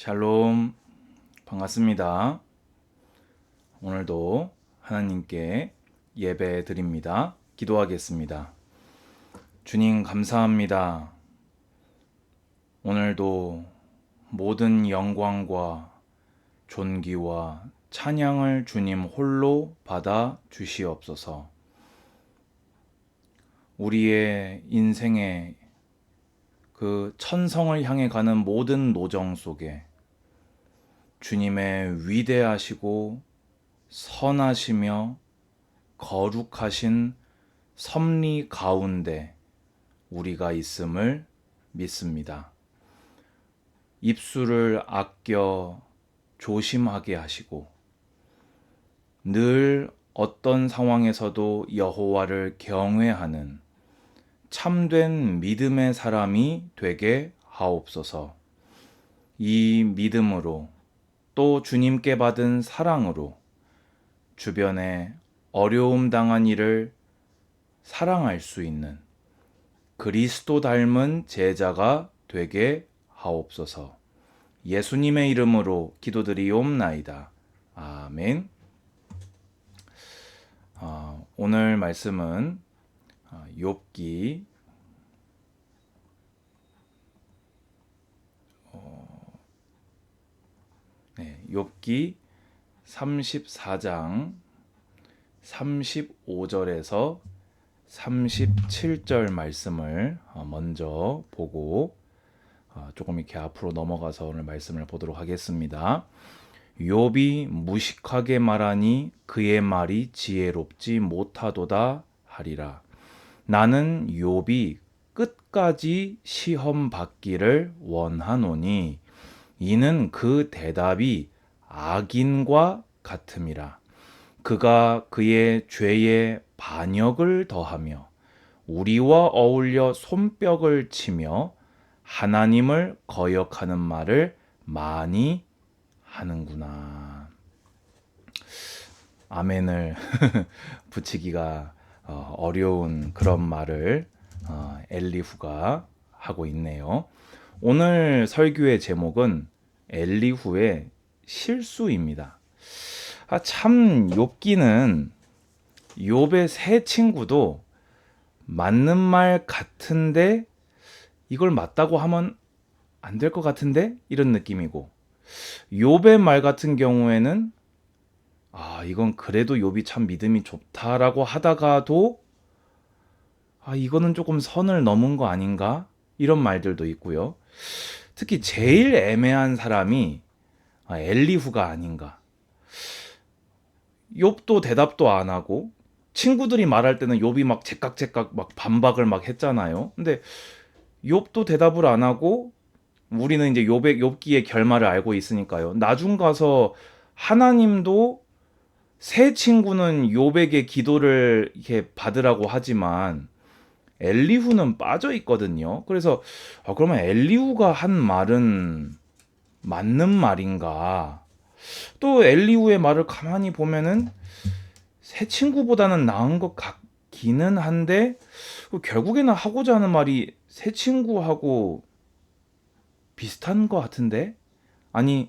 샬롬, 반갑습니다. 오늘도 하나님께 예배 드립니다. 기도하겠습니다. 주님 감사합니다. 오늘도 모든 영광과 존귀와 찬양을 주님 홀로 받아 주시옵소서. 우리의 인생의 그 천성을 향해 가는 모든 노정 속에 주님의 위대하시고 선하시며 거룩하신 섭리 가운데 우리가 있음을 믿습니다. 입술을 아껴 조심하게 하시고 늘 어떤 상황에서도 여호와를 경외하는 참된 믿음의 사람이 되게 하옵소서. 이 믿음으로 또 주님께 받은 사랑으로 주변에 어려움 당한 이를 사랑할 수 있는 그리스도 닮은 제자가 되게 하옵소서. 예수님의 이름으로 기도드리옵나이다. 아멘. 오늘 말씀은 욥기 욥기 34장 35절에서 37절 말씀을 먼저 보고 조금 이렇게 앞으로 넘어가서 오늘 말씀을 보도록 하겠습니다. 욥이 무식하게 말하니 그의 말이 지혜롭지 못하도다 하리라. 나는 욥이 끝까지 시험 받기를 원하노니 이는 그 대답이 악인과 같음이라. 그가 그의 죄에 반역을 더하며 우리와 어울려 손뼉을 치며 하나님을 거역하는 말을 많이 하는구나. 아멘을 붙이기가 어려운 그런 말을 엘리후가 하고 있네요. 오늘 설교의 제목은 엘리후의 실수입니다. 참 욥기는 욥의 세 친구도 맞는 말 같은데 이걸 맞다고 하면 안 될 것 같은데 이런 느낌이고, 욥의 말 같은 경우에는 이건 그래도 욥이 참 믿음이 좋다라고 하다가도 이거는 조금 선을 넘은 거 아닌가 이런 말들도 있고요. 특히 제일 애매한 사람이 엘리후가 아닌가. 욥도 대답도 안 하고 친구들이 말할 때는 욥이 막 제깍제깍 막 반박을 막 했잖아요. 근데 욥도 대답을 안 하고 우리는 이제 욥기의 결말을 알고 있으니까요. 나중 가서 하나님도 세 친구는 욥에게 기도를 이렇게 받으라고 하지만 엘리후는 빠져 있거든요. 그래서 그러면 엘리후가 한 말은 맞는 말인가? 또 엘리후의 말을 가만히 보면은 새 친구보다는 나은 것 같기는 한데 결국에는 하고자 하는 말이 새 친구하고 비슷한 것 같은데? 아니,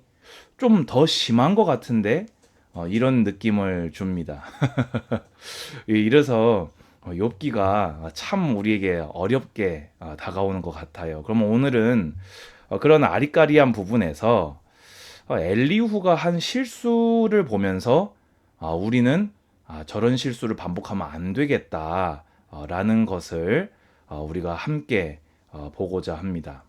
좀 더 심한 것 같은데? 이런 느낌을 줍니다. 이래서 욥기가 참 우리에게 어렵게 다가오는 것 같아요. 그럼 오늘은 그런 아리까리한 부분에서 엘리후가 한 실수를 보면서 우리는 저런 실수를 반복하면 안 되겠다 라는 것을 우리가 함께 보고자 합니다.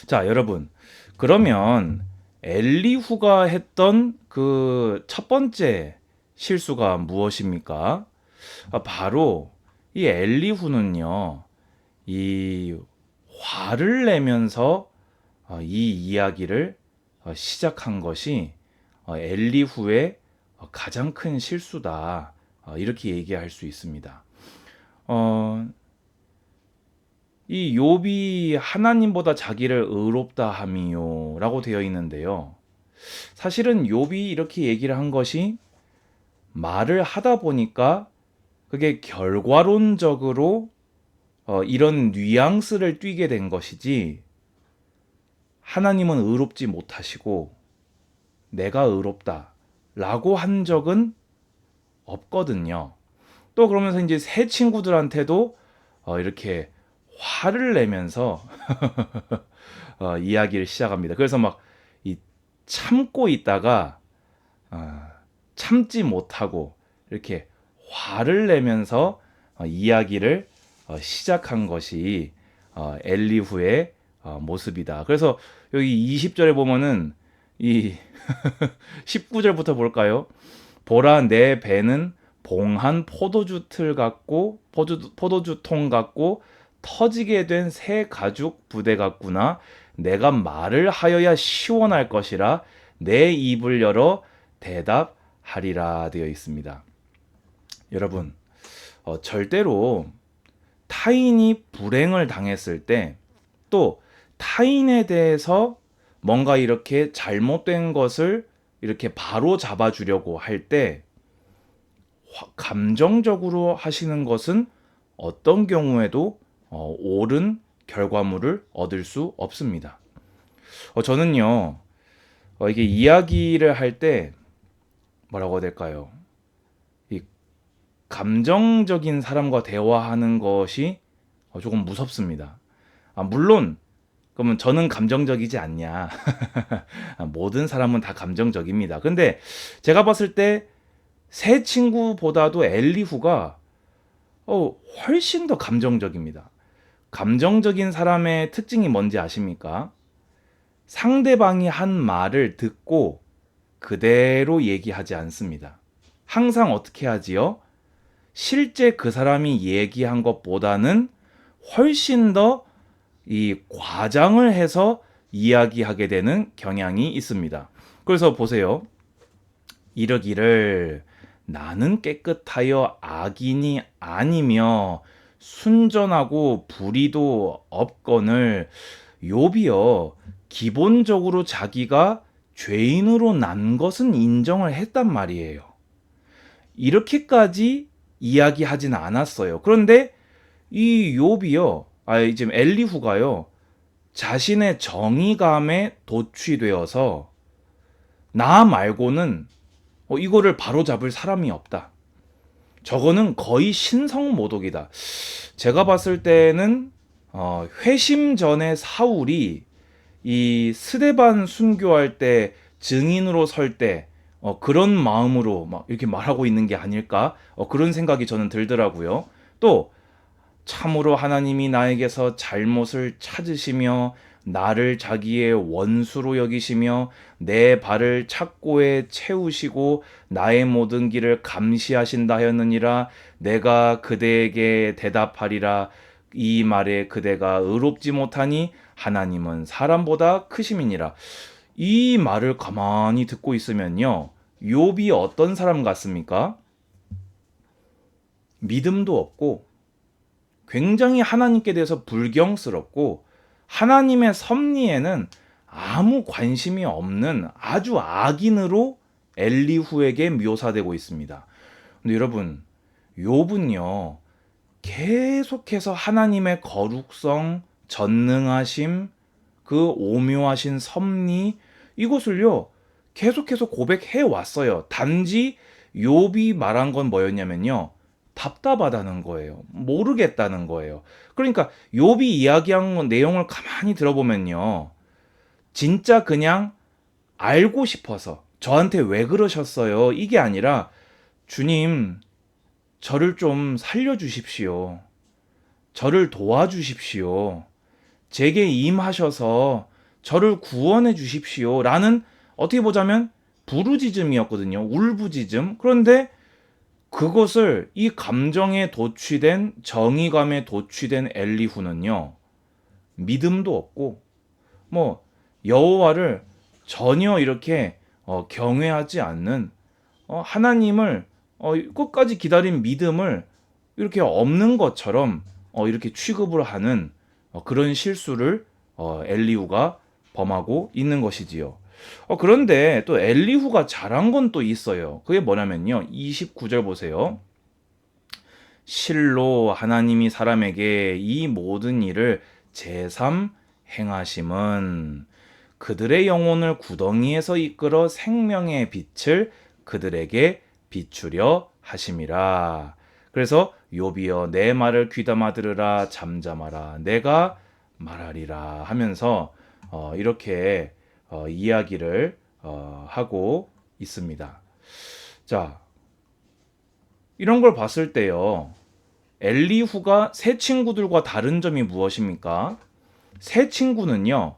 자, 여러분, 그러면 엘리후가 했던 그 첫 번째 실수가 무엇입니까? 바로 이 엘리후는요, 이 화를 내면서 이 이야기를 시작한 것이 엘리후의 가장 큰 실수다. 이렇게 얘기할 수 있습니다. 이 욥이 하나님보다 자기를 의롭다 함이요라고 되어 있는데요. 사실은 욥이 이렇게 얘기를 한 것이 말을 하다 보니까 그게 결과론적으로 이런 뉘앙스를 띠게 된 것이지 하나님은 의롭지 못하시고 내가 의롭다 라고 한 적은 없거든요. 또 그러면서 이제 새 친구들한테도 이렇게 화를 내면서 이야기를 시작합니다. 그래서 막 이 참고 있다가 참지 못하고 이렇게 화를 내면서 이야기를 시작한 것이 엘리후의 모습이다. 그래서 여기 20절에 보면은 이 19절부터 볼까요? 보라 내 배는 봉한 포도주 틀 같고 포도주 통 같고 터지게 된 새 가죽 부대 같구나. 내가 말을 하여야 시원할 것이라 내 입을 열어 대답하리라 되어 있습니다. 여러분, 절대로 타인이 불행을 당했을 때 또 타인에 대해서 뭔가 이렇게 잘못된 것을 이렇게 바로 잡아주려고 할 때 감정적으로 하시는 것은 어떤 경우에도 옳은 결과물을 얻을 수 없습니다. 저는요, 이게 이야기를 할 때 뭐라고 해야 될까요? 이 감정적인 사람과 대화하는 것이 조금 무섭습니다. 물론 그러면 저는 감정적이지 않냐? 모든 사람은 다 감정적입니다. 근데 제가 봤을 때 새 친구보다도 엘리후가 훨씬 더 감정적입니다. 감정적인 사람의 특징이 뭔지 아십니까? 상대방이 한 말을 듣고 그대로 얘기하지 않습니다. 항상 어떻게 하지요? 실제 그 사람이 얘기한 것보다는 훨씬 더 이 과장을 해서 이야기하게 되는 경향이 있습니다. 그래서 보세요. 이르기를 나는 깨끗하여 악인이 아니며 순전하고 불의도 없거늘. 욥이요, 기본적으로 자기가 죄인으로 난 것은 인정을 했단 말이에요. 이렇게까지 이야기하진 않았어요. 그런데 이 욥이요, 지금 엘리후가요, 자신의 정의감에 도취되어서 나 말고는 이거를 바로잡을 사람이 없다. 저거는 거의 신성모독이다. 제가 봤을 때는 회심 전에 사울이 이 스데반 순교할 때 증인으로 설 때 그런 마음으로 막 이렇게 말하고 있는 게 아닐까? 그런 생각이 저는 들더라고요. 또 참으로 하나님이 나에게서 잘못을 찾으시며 나를 자기의 원수로 여기시며 내 발을 착고에 채우시고 나의 모든 길을 감시하신다 하였느니라. 내가 그대에게 대답하리라. 이 말에 그대가 의롭지 못하니 하나님은 사람보다 크심이니라. 이 말을 가만히 듣고 있으면요, 욥이 어떤 사람 같습니까? 믿음도 없고 굉장히 하나님께 대해서 불경스럽고 하나님의 섭리에는 아무 관심이 없는 아주 악인으로 엘리후에게 묘사되고 있습니다. 근데 여러분, 욥은요, 계속해서 하나님의 거룩성, 전능하심, 그 오묘하신 섭리, 이것을요 계속해서 고백해 왔어요. 단지 욥이 말한 건 뭐였냐면요, 답답하다는 거예요. 모르겠다는 거예요. 그러니까 욥이 이야기한 내용을 가만히 들어보면요, 진짜 그냥 알고 싶어서 저한테 왜 그러셨어요? 이게 아니라 주님, 저를 좀 살려주십시오. 저를 도와주십시오. 제게 임하셔서 저를 구원해 주십시오. 라는, 어떻게 보자면 부르짖음이었거든요. 울부짖음. 그런데 그것을, 이 감정에 도취된, 정의감에 도취된 엘리후는요, 믿음도 없고 뭐 여호와를 전혀 이렇게 경외하지 않는, 하나님을 끝까지 기다린 믿음을 이렇게 없는 것처럼 이렇게 취급을 하는 그런 실수를 엘리후가 범하고 있는 것이지요. 그런데 또 엘리후가 잘한 건 또 있어요. 그게 뭐냐면요, 29절 보세요. 실로 하나님이 사람에게 이 모든 일을 제삼 행하심은, 그들의 영혼을 구덩이에서 이끌어 생명의 빛을 그들에게 비추려 하심이라. 그래서 욥이여 내 말을 귀담아 들으라 잠잠하라 내가 말하리라 하면서 이렇게 이야기를 하고 있습니다. 자, 이런 걸 봤을 때요. 엘리후가 새 친구들과 다른 점이 무엇입니까? 새 친구는요.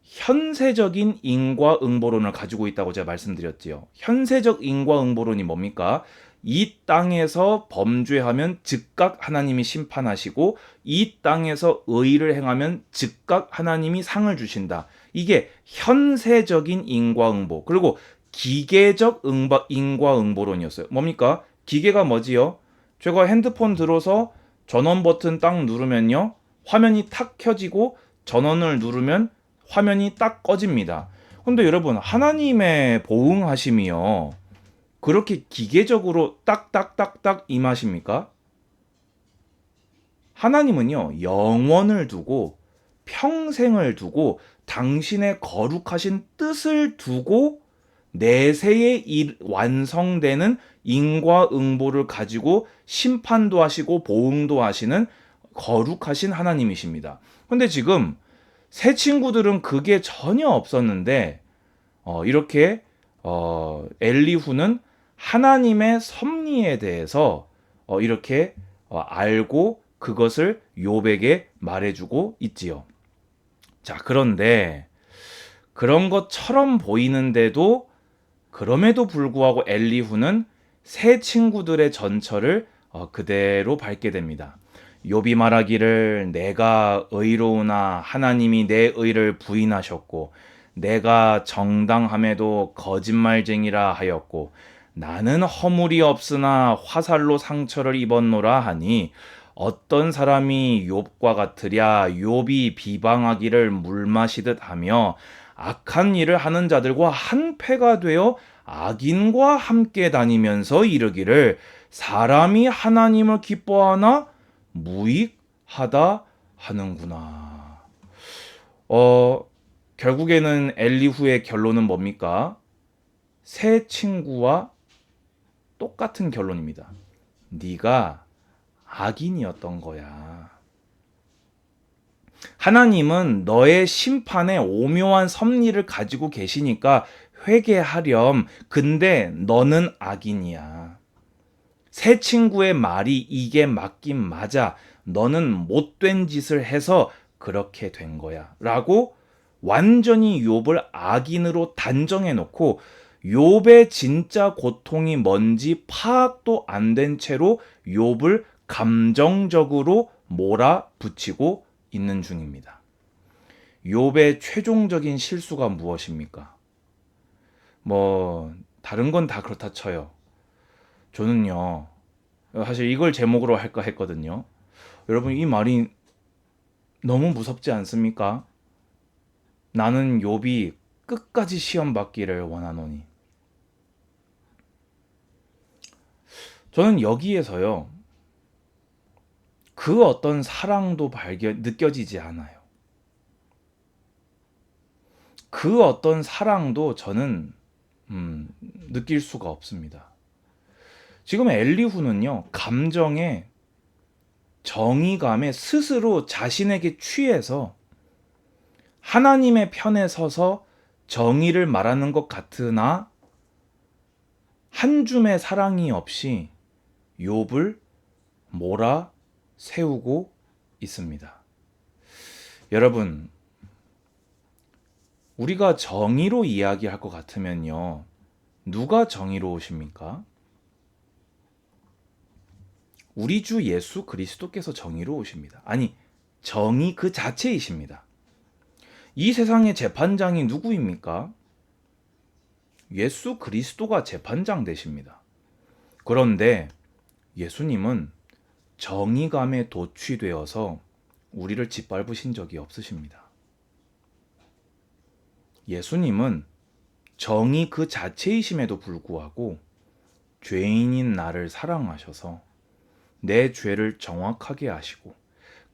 현세적인 인과응보론을 가지고 있다고 제가 말씀드렸지요. 현세적 인과응보론이 뭡니까? 이 땅에서 범죄하면 즉각 하나님이 심판하시고 이 땅에서 의를 행하면 즉각 하나님이 상을 주신다. 이게 현세적인 인과응보. 그리고 기계적 인과응보론이었어요. 뭡니까? 기계가 뭐지요? 제가 핸드폰 들어서 전원 버튼 딱 누르면요. 화면이 탁 켜지고 전원을 누르면 화면이 딱 꺼집니다. 근데 여러분, 하나님의 보응하심이요. 그렇게 기계적으로 딱딱딱딱 임하십니까? 하나님은요, 영원을 두고 평생을 두고 당신의 거룩하신 뜻을 두고 내세에 완성되는 인과응보를 가지고 심판도 하시고 보응도 하시는 거룩하신 하나님이십니다. 근데 지금 새 친구들은 그게 전혀 없었는데 이렇게 엘리후는 하나님의 섭리에 대해서 이렇게 알고 그것을 욥에게 말해주고 있지요. 자, 그런데 그런 것처럼 보이는데도 그럼에도 불구하고 엘리후는 새 친구들의 전철을 그대로 밟게 됩니다. 욥이 말하기를 내가 의로우나 하나님이 내 의를 부인하셨고 내가 정당함에도 거짓말쟁이라 하였고 나는 허물이 없으나 화살로 상처를 입었노라 하니 어떤 사람이 욥과 같으랴 욥이 비방하기를 물 마시듯 하며 악한 일을 하는 자들과 한패가 되어 악인과 함께 다니면서 이르기를 사람이 하나님을 기뻐하나 무익하다 하는구나. 결국에는 엘리후의 결론은 뭡니까? 새 친구와 똑같은 결론입니다. 네가 악인이었던 거야. 하나님은 너의 심판에 오묘한 섭리를 가지고 계시니까 회개하렴. 근데 너는 악인이야. 새 친구의 말이 이게 맞긴 맞아. 너는 못된 짓을 해서 그렇게 된 거야. 라고 완전히 욥을 악인으로 단정해 놓고 욥의 진짜 고통이 뭔지 파악도 안 된 채로 욥을 감정적으로 몰아붙이고 있는 중입니다. 욥의 최종적인 실수가 무엇입니까? 다른 건 다 그렇다 쳐요. 저는요, 사실 이걸 제목으로 할까 했거든요. 여러분, 이 말이 너무 무섭지 않습니까? 나는 욥이 끝까지 시험 받기를 원하노니. 저는 여기에서요, 그 어떤 사랑도 느껴지지 않아요. 그 어떤 사랑도 저는 느낄 수가 없습니다. 지금 엘리후는요, 감정에 정의감에 스스로 자신에게 취해서 하나님의 편에 서서 정의를 말하는 것 같으나 한 줌의 사랑이 없이 욥을 몰아 세우고 있습니다. 여러분, 우리가 정의로 이야기할 것 같으면요, 누가 정의로우십니까? 우리 주 예수 그리스도께서 정의로우십니다. 아니, 정의 그 자체이십니다. 이 세상의 재판장이 누구입니까? 예수 그리스도가 재판장 되십니다. 그런데 예수님은 정의감에 도취되어서 우리를 짓밟으신 적이 없으십니다. 예수님은 정의 그 자체이심에도 불구하고 죄인인 나를 사랑하셔서 내 죄를 정확하게 아시고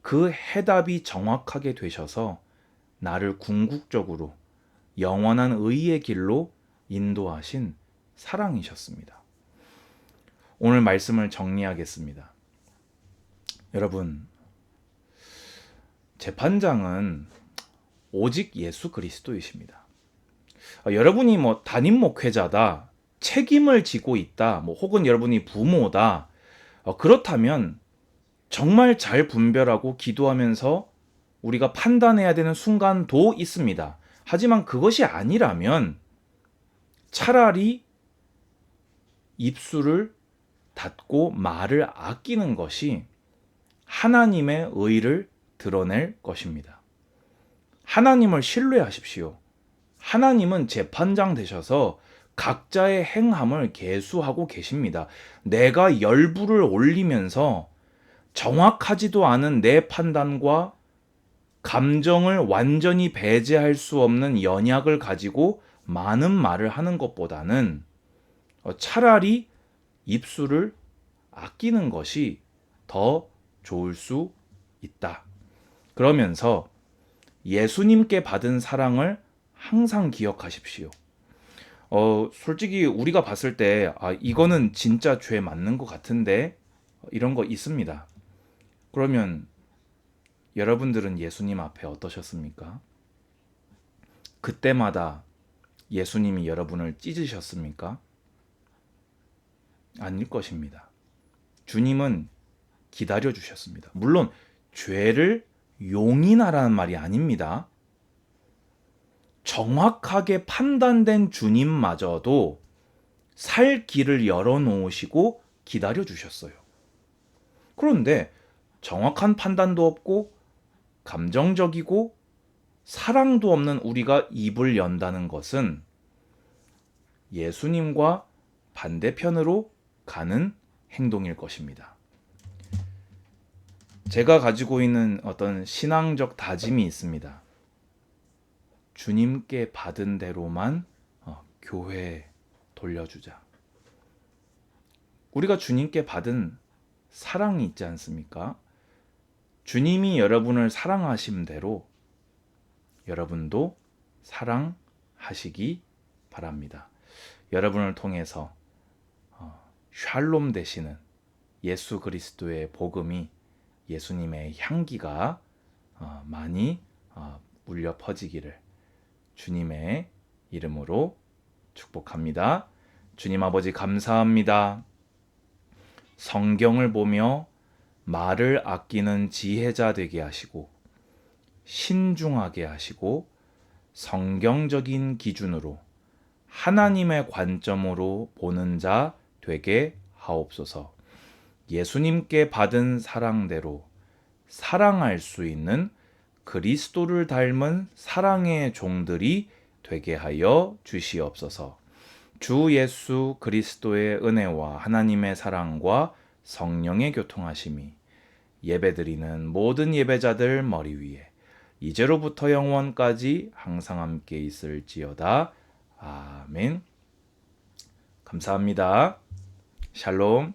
그 해답이 정확하게 되셔서 나를 궁극적으로 영원한 의의 길로 인도하신 사랑이셨습니다. 오늘 말씀을 정리하겠습니다. 여러분, 재판장은 오직 예수 그리스도이십니다. 여러분이 담임 목회자다, 책임을 지고 있다, 혹은 여러분이 부모다, 그렇다면 정말 잘 분별하고 기도하면서 우리가 판단해야 되는 순간도 있습니다. 하지만 그것이 아니라면 차라리 입술을 닫고 말을 아끼는 것이 하나님의 의를 드러낼 것입니다. 하나님을 신뢰하십시오. 하나님은 재판장 되셔서 각자의 행함을 계수하고 계십니다. 내가 열불을 올리면서 정확하지도 않은 내 판단과 감정을 완전히 배제할 수 없는 연약을 가지고 많은 말을 하는 것보다는 차라리 입술을 아끼는 것이 더 좋을 수 있다. 그러면서 예수님께 받은 사랑을 항상 기억하십시오. 솔직히 우리가 봤을 때 이거는 진짜 죄 맞는 것 같은데 이런 거 있습니다. 그러면 여러분들은 예수님 앞에 어떠셨습니까? 그때마다 예수님이 여러분을 찢으셨습니까? 아닐 것입니다. 주님은 기다려 주셨습니다. 물론 죄를 용인하라는 말이 아닙니다. 정확하게 판단된 주님마저도 살 길을 열어놓으시고 기다려 주셨어요. 그런데 정확한 판단도 없고 감정적이고 사랑도 없는 우리가 입을 연다는 것은 예수님과 반대편으로 가는 행동일 것입니다. 제가 가지고 있는 어떤 신앙적 다짐이 있습니다. 주님께 받은 대로만 교회에 돌려주자. 우리가 주님께 받은 사랑이 있지 않습니까? 주님이 여러분을 사랑하신 대로 여러분도 사랑하시기 바랍니다. 여러분을 통해서 샬롬 되시는 예수 그리스도의 복음이, 예수님의 향기가 많이 울려 퍼지기를 주님의 이름으로 축복합니다. 주님 아버지 감사합니다. 성경을 보며 말을 아끼는 지혜자 되게 하시고 신중하게 하시고 성경적인 기준으로 하나님의 관점으로 보는 자 되게 하옵소서. 예수님께 받은 사랑대로 사랑할 수 있는 그리스도를 닮은 사랑의 종들이 되게 하여 주시옵소서. 주 예수 그리스도의 은혜와 하나님의 사랑과 성령의 교통하심이 예배드리는 모든 예배자들 머리 위에 이제로부터 영원까지 항상 함께 있을지어다. 아멘. 감사합니다. 샬롬.